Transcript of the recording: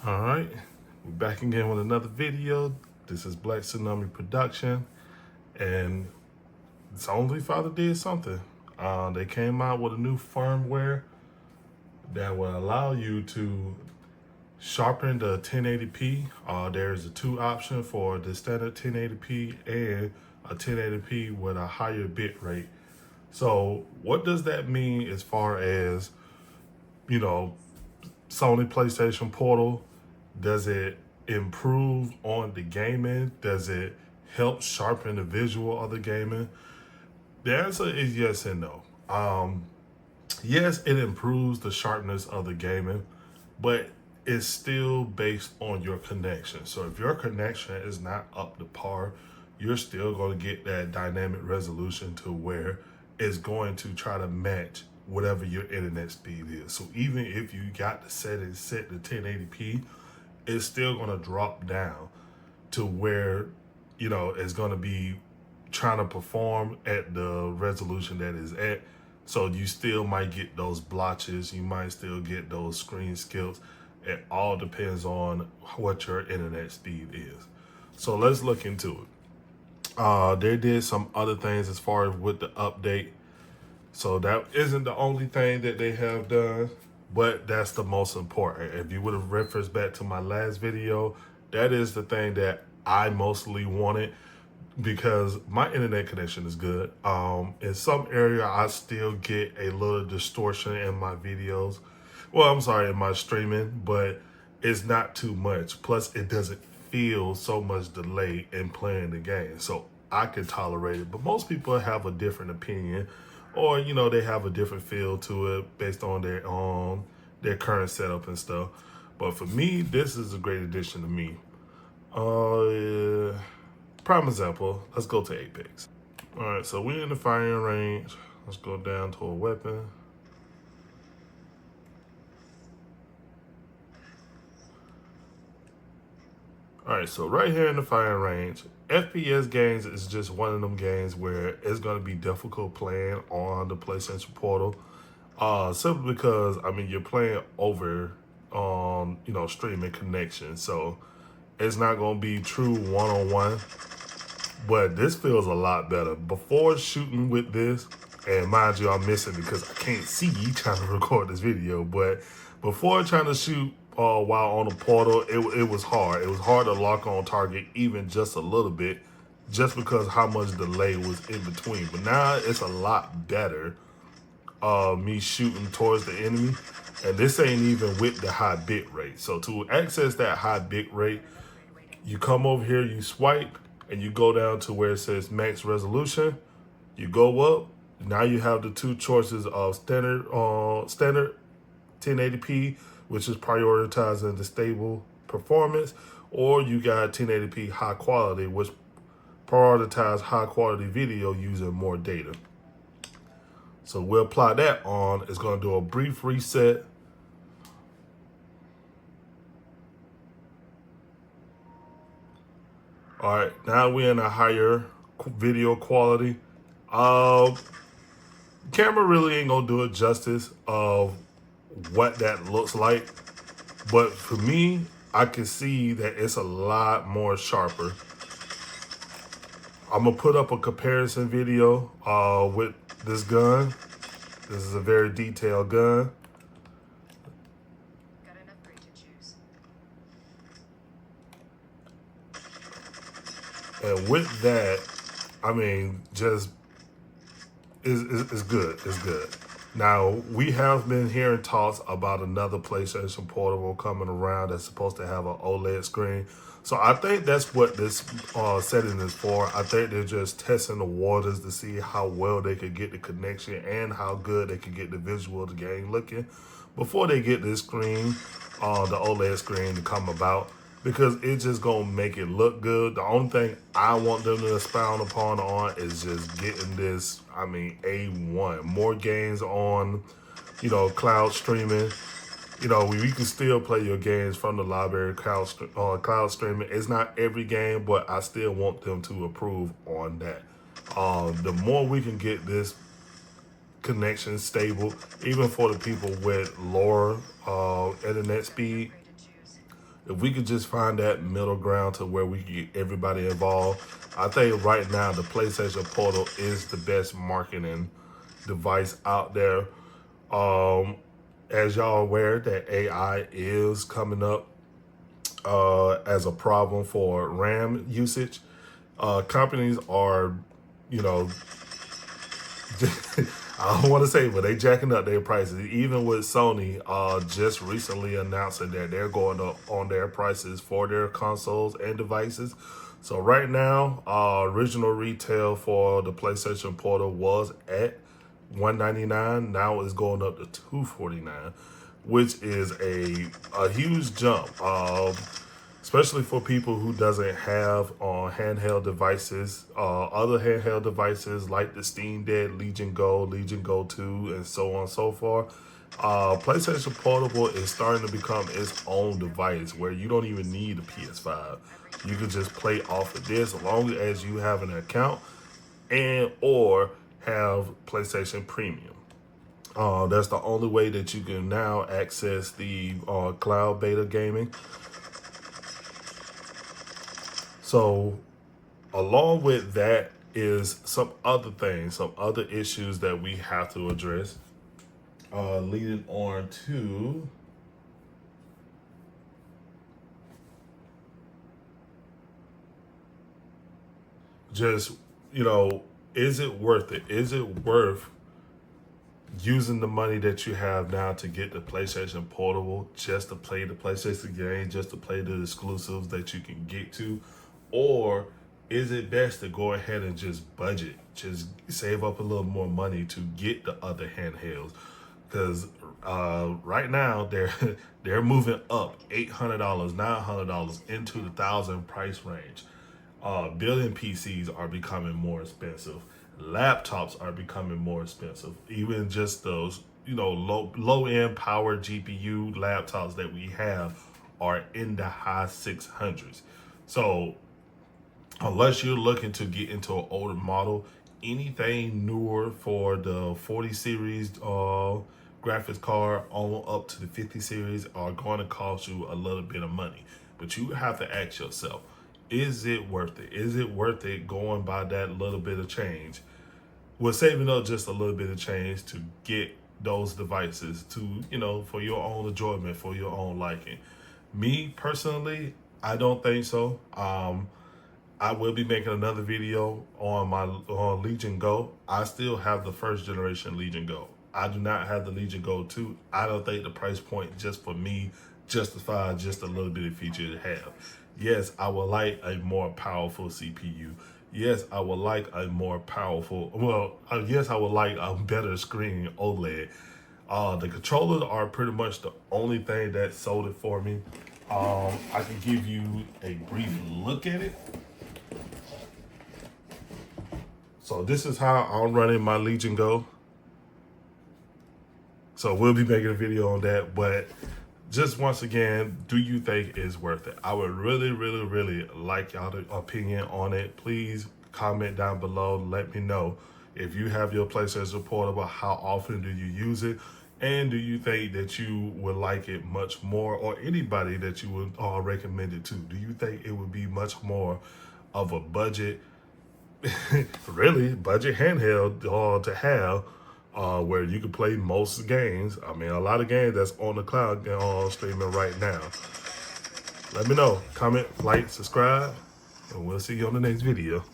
All right, we're back again with another video. This is Black Tsunami Production, and it's only Father did something. They came out with a new firmware that will allow you to sharpen the 1080p. There's a two option for the standard 1080p and a 1080p with a higher bit rate. So what does that mean as far as, Sony PlayStation Portal? Does it improve on the gaming? Does it help sharpen the visual of the gaming? The answer is yes and no. Yes, it improves the sharpness of the gaming, but it's still based on your connection. So if your connection is not up to par, you're still going to get that dynamic resolution to where it's going to try to match whatever your internet speed is. So even if you got the settings set to 1080p, it's still going to drop down to where, it's going to be trying to perform at the resolution that is at. So you still might get those blotches. You might still get those screen skips. It all depends on what your internet speed is. So let's look into it. They did some other things as far as with the update. So that isn't the only thing that they have done, but that's the most important. If you would have referenced back to my last video, that is the thing that I mostly wanted because my internet connection is good. In some area, I still get a little distortion in my videos. Well, I'm sorry, in my streaming, but it's not too much. Plus, it doesn't feel so much delay in playing the game. So I can tolerate it. But most people have a different opinion, or they have a different feel to it based on their current setup and stuff. But for me, this is a great addition to me. Yeah. Prime example, let's go to Apex. All right, so we're in the firing range. Let's go down to a weapon. All right, so right here in the firing range, FPS games is just one of them games where it's going to be difficult playing on the PlayStation Portal. Simply because, you're playing over, streaming connection. So it's not going to be true one-on-one. But this feels a lot better. Before shooting with this, and mind you, I'm missing because I can't see you trying to record this video, but before trying to shoot while on the portal, it was hard. It was hard to lock on target even just a little bit, just because how much delay was in between. But now it's a lot better, me shooting towards the enemy. And this ain't even with the high bit rate. So to access that high bit rate, you come over here, you swipe, and you go down to where it says max resolution. You go up. Now you have the two choices of standard 1080p, which is prioritizing the stable performance, or you got 1080p high quality, which prioritize high quality video using more data. So we'll apply that on. It's going to do a brief reset. All right, now we're in a higher video quality. Camera really ain't gonna do it justice of what that looks like. But for me, I can see that it's a lot more sharper. I'm gonna put up a comparison video with this gun. This is a very detailed gun. Got enough grade to choose. And with that, just it's good. It's good. Now, we have been hearing talks about another PlayStation Portable coming around that's supposed to have an OLED screen. So I think that's what this setting is for. I think they're just testing the waters to see how well they could get the connection and how good they could get the visual of the game looking before they get this screen, the OLED screen, to come about, because it's just gonna make it look good. The only thing I want them to expound upon on is just getting this, A1. More games on, cloud streaming. We can still play your games from the library cloud streaming. It's not every game, but I still want them to improve on that. The more we can get this connection stable, even for the people with lower internet speed, If we could just find that middle ground to where we can get everybody involved, I think right now the PlayStation Portal is the best marketing device out there. As y'all aware that AI is coming up as a problem for RAM usage. Companies are, you know, I don't want to say, but they jacking up their prices. Even with Sony, just recently announcing that they're going up on their prices for their consoles and devices. So right now, original retail for the PlayStation Portal was at $199. Now it's going up to $249, which is a huge jump. Especially for people who doesn't have handheld devices, other handheld devices like the Steam Deck, Legion Go, Legion Go 2, and so on and so forth. PlayStation Portable is starting to become its own device where you don't even need a PS5. You can just play off of this as long as you have an account and or have PlayStation Premium. That's the only way that you can now access the cloud beta gaming. So along with that is some other things, some other issues that we have to address. Leading on to just, is it worth it? Is it worth using the money that you have now to get the PlayStation Portable just to play the PlayStation game, just to play the exclusives that you can get to? Or is it best to go ahead and just budget, just save up a little more money to get the other handhelds? Because right now they're moving up $800, $900 into the $1,000 price range. Building PCs are becoming more expensive. Laptops are becoming more expensive. Even just those, low end power GPU laptops that we have are in the high 600s. So unless you're looking to get into an older model, anything newer for the 40 series graphics card on up to the 50 series are going to cost you a little bit of money. But you have to ask yourself, is it worth it? Is it worth it going by that little bit of change? We're saving up just a little bit of change to get those devices to, for your own enjoyment, for your own liking. Me personally, I don't think so. I will be making another video on my Legion Go. I still have the first generation Legion Go. I do not have the Legion Go 2. I don't think the price point just for me justifies just a little bit of feature to have. Yes, I would like a more powerful CPU. Yes, I would like a more powerful, yes, I would like a better screen OLED. The controllers are pretty much the only thing that sold it for me. I can give you a brief look at it. So this is how I'm running my Legion Go. So we'll be making a video on that, but just once again, do you think it's worth it? I would really, really, really like y'all's opinion on it. Please comment down below. Let me know if you have your PlayStation Portable, how often do you use it? And do you think that you would like it much more, or anybody that you would recommend it to? Do you think it would be much more of a budget, really budget handheld to have? Where you can play most games. I mean, a lot of games that's on the cloud streaming right now. Let me know. Comment, like, subscribe, and we'll see you on the next video.